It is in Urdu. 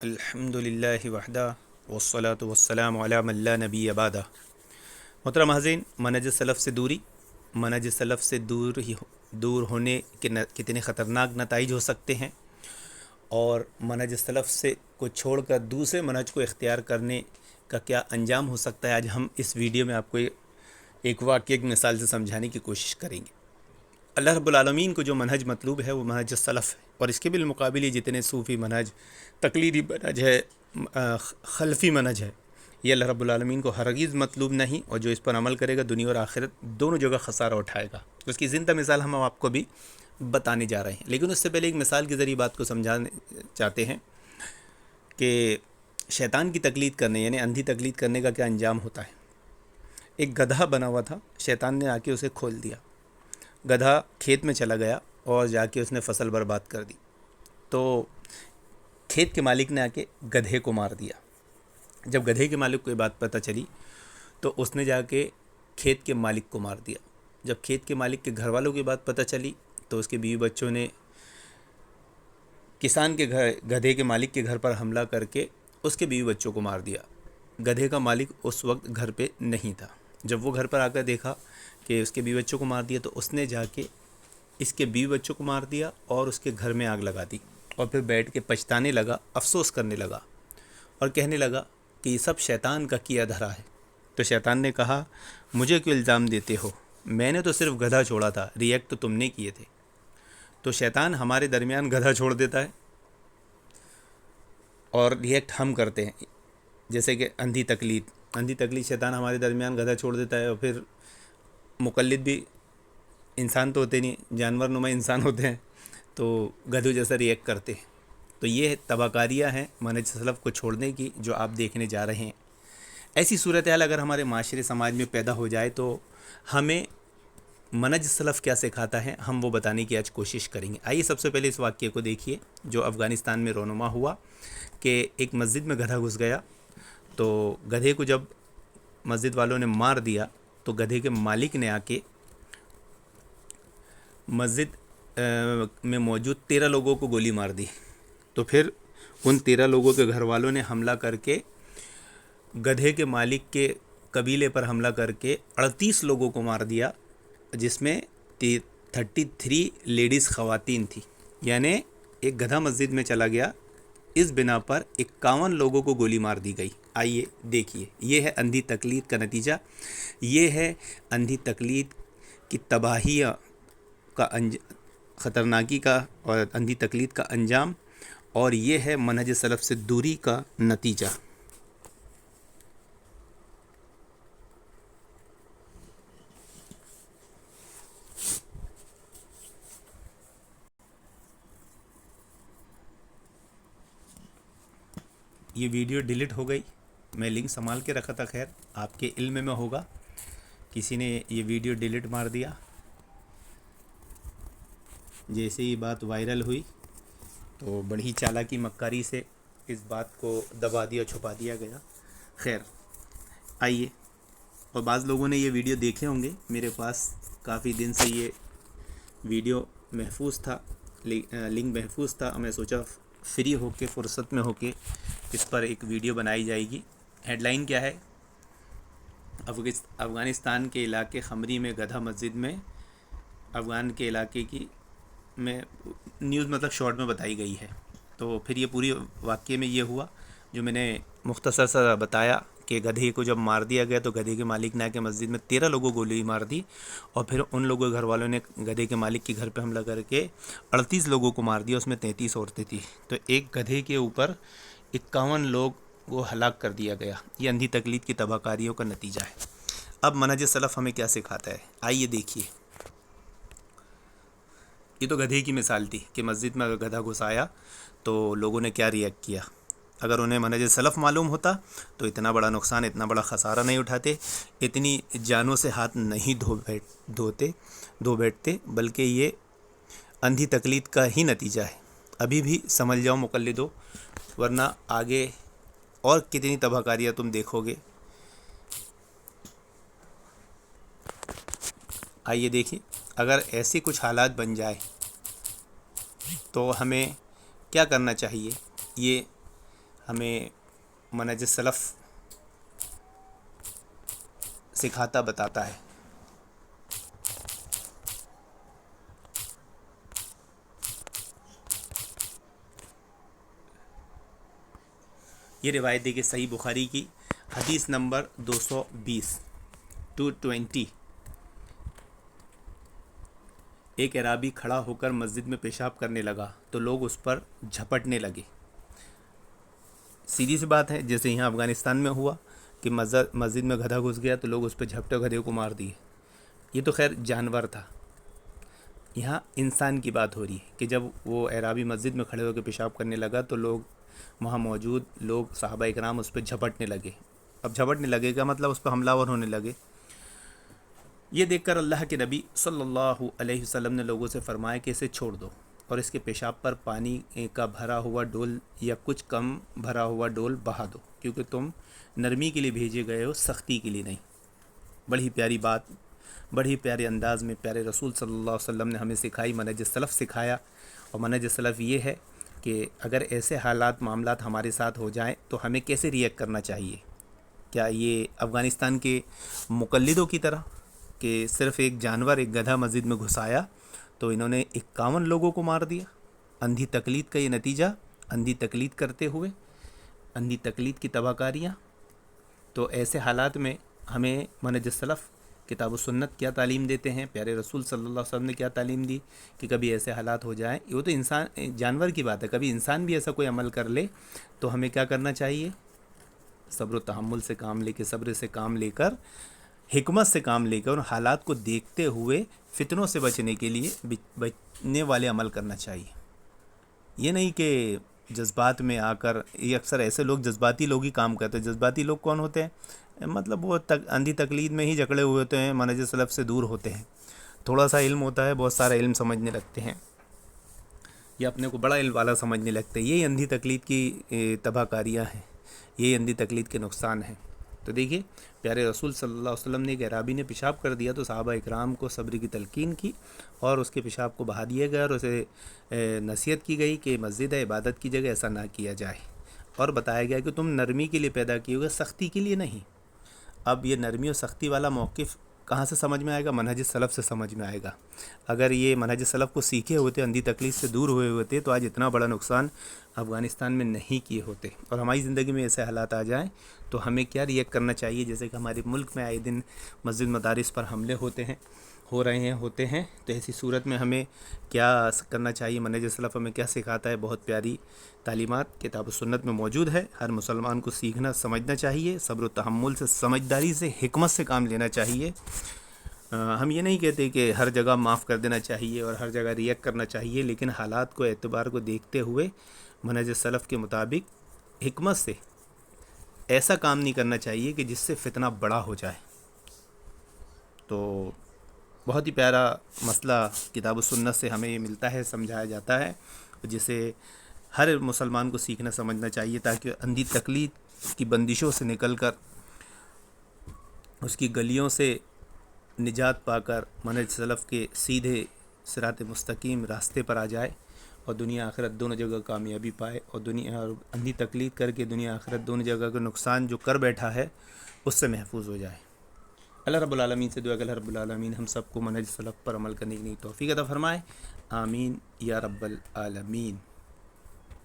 الحمدللہ وحدہ والصلاة والسلام علی من لا نبی بعدہ۔ محترم حاضرین، منہج سلف سے دوری، منہج سلف سے دور ہونے کے کتنے خطرناک نتائج ہو سکتے ہیں، اور منہج سلف سے کو چھوڑ کر دوسرے منہج کو اختیار کرنے کا کیا انجام ہو سکتا ہے، آج ہم اس ویڈیو میں آپ کو ایک واقعہ ایک مثال سے سمجھانے کی کوشش کریں گے۔ اللہ رب العالمین کو جو منہج مطلوب ہے وہ منہج سلف ہے، اور اس کے بالمقابل جتنے صوفی منہج، تقلیدی منہج ہے، خلفی منہج ہے، یہ اللہ رب العالمین کو ہرگز مطلوب نہیں، اور جو اس پر عمل کرے گا دنیا اور آخرت دونوں جگہ خسارہ اٹھائے گا۔ اس کی زندہ مثال ہم آپ کو بھی بتانے جا رہے ہیں، لیکن اس سے پہلے ایک مثال کے ذریعے بات کو سمجھانے چاہتے ہیں کہ شیطان کی تقلید کرنے، یعنی اندھی تقلید کرنے کا کیا انجام ہوتا ہے۔ ایک گدھا بنا ہوا تھا، شیطان نے آ کے اسے کھول دیا، گدھا کھیت میں چلا گیا اور جا کے اس نے فصل برباد کر دی۔ تو کھیت کے مالک نے آ کے گدھے کو مار دیا۔ جب گدھے کے مالک کو یہ بات پتہ چلی تو اس نے جا کے کھیت کے مالک کو مار دیا۔ جب کھیت کے مالک کے گھر والوں کی بات پتہ چلی تو اس کے بیوی بچوں نے کسان کے گھر، گدھے کے مالک کے گھر پر حملہ کر کے اس کے بیوی بچوں کو مار دیا۔ گدھے کا مالک اس وقت گھر پہ نہیں تھا۔ جب وہ گھر پر آ کر دیکھا کہ اس کے بیوی بچوں کو مار دیا تو اس نے جا کے اس کے بیوی بچوں کو مار دیا اور اس کے گھر میں آگ لگا دی، اور پھر بیٹھ کے پچھتانے لگا، افسوس کرنے لگا، اور کہنے لگا کہ یہ سب شیطان کا کیا دھرا ہے۔ تو شیطان نے کہا، مجھے کیوں الزام دیتے ہو، میں نے تو صرف گدھا چھوڑا تھا، ریئیکٹ تو تم نے کیے تھے۔ تو شیطان ہمارے درمیان گدھا چھوڑ دیتا ہے اور ریئیکٹ ہم کرتے ہیں، جیسے کہ اندھی تقلید شیطان ہمارے درمیان گدھا چھوڑ دیتا ہے، اور پھر مقلد بھی انسان تو ہوتے نہیں، جانور نما انسان ہوتے ہیں، تو گدھوں جیسا ریئیکٹ کرتے ہیں۔ تو یہ تباہ کاریاں ہیں منہج سلف کو چھوڑنے کی جو آپ دیکھنے جا رہے ہیں۔ ایسی صورتحال اگر ہمارے معاشرے سماج میں پیدا ہو جائے تو ہمیں منہج سلف کیا سکھاتا ہے، ہم وہ بتانے کی آج کوشش کریں گے۔ آئیے سب سے پہلے اس واقعے کو دیکھیے جو افغانستان میں رونما ہوا کہ ایک مسجد میں گدھا گھس گیا۔ تو گدھے کو جب مسجد والوں نے مار دیا تو گدھے کے مالک نے آ کے مسجد میں موجود 13 لوگوں کو گولی مار دی۔ تو پھر ان 13 لوگوں کے گھر والوں نے حملہ کر کے گدھے کے مالک کے قبیلے پر حملہ کر کے 38 لوگوں کو مار دیا، جس میں 33 لیڈیز خواتین تھیں۔ یعنی ایک گدھا مسجد میں چلا گیا، اس بنا پر 51 لوگوں کو گولی مار دی گئی۔ آئیے دیکھیے، یہ ہے اندھی تقلید کا نتیجہ، یہ ہے اندھی تقلید کی تباہیاں کا خطرناکی کا اور اندھی تقلید کا انجام، اور یہ ہے منہج سلف سے دوری کا نتیجہ۔ یہ ویڈیو ڈیلیٹ ہو گئی، میں لنک سنبھال کے رکھا تھا، خیر آپ کے علم میں ہوگا، کسی نے یہ ویڈیو ڈیلیٹ مار دیا۔ جیسے ہی بات وائرل ہوئی تو بڑی چالاکی مکاری سے اس بات کو دبا دیا، چھپا دیا گیا۔ خیر آئیے، اور بعض لوگوں نے یہ ویڈیو دیکھے ہوں گے، میرے پاس کافی دن سے یہ ویڈیو محفوظ تھا، لنک محفوظ تھا، میں سوچا فری ہو کے، فرصت میں ہو کے اس پر ایک ویڈیو بنائی جائے گی۔ ہیڈ لائن کیا ہے؟ افغانستان کے علاقے خمری میں گدھا مسجد میں، افغان کے علاقے کی میں نیوز مطلب شارٹ میں بتائی گئی ہے۔ تو پھر یہ پوری واقعے میں یہ ہوا جو میں نے مختصر سا بتایا کہ گدھے کو جب مار دیا گیا تو گدھے کے مالک نے آ کے مسجد میں 13 لوگوں کو گولی مار دی، اور پھر ان لوگوں کے گھر والوں نے گدھے کے مالک کے گھر پہ حملہ کر کے 38 لوگوں کو مار دیا، اس میں 33 عورتیں تھیں۔ تو ایک گدھے کے اوپر 51 لوگ کو ہلاک کر دیا گیا۔ یہ اندھی تقلید کی تباہ کاریوں کا نتیجہ ہے۔ اب منہج سلف ہمیں کیا سکھاتا ہے، آئیے دیکھیے۔ یہ تو گدھے کی مثال تھی کہ مسجد میں اگر گدھا گھس آیا تو لوگوں نے کیا ریئیکٹ کیا۔ اگر انہیں منہج سلف معلوم ہوتا تو اتنا بڑا نقصان، اتنا بڑا خسارہ نہیں اٹھاتے، اتنی جانوں سے ہاتھ نہیں دھو بیٹھتے، بلکہ یہ اندھی تقلید کا ہی نتیجہ ہے۔ ابھی بھی سمجھ جاؤ مقلدو، ورنہ آگے اور کتنی تباہ کاریاں تم دیکھو گے۔ آئیے دیکھیے، اگر ایسے کچھ حالات بن جائے تو ہمیں کیا کرنا چاہیے، یہ ہمیں منہج سلف سکھاتا بتاتا ہے۔ یہ روایت ہے کہ صحیح بخاری کی حدیث نمبر 220 220، ایک اعرابی کھڑا ہو کر مسجد میں پیشاب کرنے لگا تو لوگ اس پر جھپٹنے لگے۔ سیدھی سی بات ہے، جیسے یہاں افغانستان میں ہوا کہ مسجد میں گدھا گھس گیا تو لوگ اس پہ جھپٹے گدھے کو مار دیے۔ یہ تو خیر جانور تھا، یہاں انسان کی بات ہو رہی ہے کہ جب وہ اعرابی مسجد میں کھڑے ہو کے پیشاب کرنے لگا تو لوگ وہاں موجود لوگ صحابہ اکرام اس پہ جھپٹنے لگے۔ اب جھپٹنے لگے کا مطلب اس پہ حملہ آور ہونے لگے۔ یہ دیکھ کر اللہ کے نبی صلی اللہ علیہ وسلم نے لوگوں سے فرمایا کہ اسے چھوڑ دو اور اس کے پیشاب پر پانی کا بھرا ہوا ڈول یا کچھ کم بھرا ہوا ڈول بہا دو، کیونکہ تم نرمی کے لیے بھیجے گئے ہو، سختی کے لیے نہیں۔ بڑی پیاری بات، بڑی پیارے انداز میں پیارے رسول صلی اللہ علیہ وسلم نے ہمیں سکھائی، منہج سلف سکھایا۔ اور منہج سلف یہ ہے کہ اگر ایسے حالات معاملات ہمارے ساتھ ہو جائیں تو ہمیں کیسے ریئیکٹ کرنا چاہیے۔ کیا یہ افغانستان کے مقلدوں کی طرح کہ صرف ایک جانور، ایک گدھا مسجد میں گھسایا تو انہوں نے 51 لوگوں کو مار دیا؟ اندھی تقلید کا یہ نتیجہ، اندھی تقلید کرتے ہوئے، اندھی تقلید کی تباہ کاریاں۔ تو ایسے حالات میں ہمیں منہج سلف کتاب و سنت کیا تعلیم دیتے ہیں، پیارے رسول صلی اللہ علیہ وسلم نے کیا تعلیم دی کہ کبھی ایسے حالات ہو جائیں، وہ تو انسان جانور کی بات ہے، کبھی انسان بھی ایسا کوئی عمل کر لے تو ہمیں کیا کرنا چاہیے؟ صبر و تحمل سے کام لے کے، صبر سے کام لے کر، حکمت سے کام لے کر، اور حالات کو دیکھتے ہوئے فتنوں سے بچنے کے لیے بچنے والے عمل کرنا چاہیے۔ یہ نہیں کہ جذبات میں آ کر، یہ اکثر ایسے لوگ جذباتی لوگ ہی کام کرتے ہیں۔ جذباتی لوگ کون ہوتے ہیں؟ مطلب وہ اندھی تقلید میں ہی جکڑے ہوئے ہوتے ہیں، منہج سلف سے دور ہوتے ہیں۔ تھوڑا سا علم ہوتا ہے، بہت سارا علم سمجھنے لگتے ہیں، یا اپنے کو بڑا علم والا سمجھنے لگتے ہیں۔ یہی اندھی تقلید کی تباہ کاریاں ہیں، یہی اندھی تقلید کے نقصان ہیں۔ تو دیکھیے پیارے رسول صلی اللہ علیہ وسلم نے ایک اعرابی نے پیشاب کر دیا تو صحابہ اکرام کو صبر کی تلقین کی اور اس کے پیشاب کو بہا دیا گیا اور اسے نصیحت کی گئی کہ مسجد عبادت کی جگہ ایسا نہ کیا جائے، اور بتایا گیا کہ تم نرمی کے لیے پیدا کیے ہوئے، سختی کے لیے نہیں۔ اب یہ نرمی اور سختی والا موقف کہاں سے سمجھ میں آئے گا؟ منہج سلف سے سمجھ میں آئے گا۔ اگر یہ منہج سلف کو سیکھے ہوتے، اندھی تقلید سے دور ہوئے ہوتے، تو آج اتنا بڑا نقصان افغانستان میں نہیں کیے ہوتے۔ اور ہماری زندگی میں ایسے حالات آ جائیں تو ہمیں کیا ریئیکٹ کرنا چاہیے؟ جیسے کہ ہمارے ملک میں آئے دن مسجد مدارس پر حملے ہوتے ہیں، تو ایسی صورت میں ہمیں کیا کرنا چاہیے؟ منہج سلف ہمیں کیا سکھاتا ہے؟ بہت پیاری تعلیمات کتاب و سنت میں موجود ہے۔ ہر مسلمان کو سیکھنا، سمجھنا چاہیے، صبر و تحمل سے، سمجھداری سے، حکمت سے کام لینا چاہیے۔ ہم یہ نہیں کہتے کہ ہر جگہ معاف کر دینا چاہیے اور ہر جگہ ریئیکٹ کرنا چاہیے، لیکن حالات کو، اعتبار کو دیکھتے ہوئے منہج سلف کے مطابق حکمت سے ایسا کام نہیں کرنا چاہیے کہ جس سے فتنہ بڑا ہو جائے۔ تو بہت ہی پیارا مسئلہ کتاب و سنت سے ہمیں یہ ملتا ہے، سمجھایا جاتا ہے، جسے ہر مسلمان کو سیکھنا، سمجھنا چاہیے، تاکہ اندھی تقلید کی بندشوں سے نکل کر، اس کی گلیوں سے نجات پا کر منہج سلف کے سیدھے صراط مستقیم راستے پر آ جائے اور دنیا آخرت دونوں جگہ کامیابی پائے، اور اندھی تقلید کر کے دنیا آخرت دونوں جگہ کا نقصان جو کر بیٹھا ہے اس سے محفوظ ہو جائے۔ اللہ رب العالمین سے دعا کہ اللہ رب العالمین ہم سب کو منہج سلف پر عمل کرنے کی توفیق عطا فرمائے، آمین یا رب العالمین۔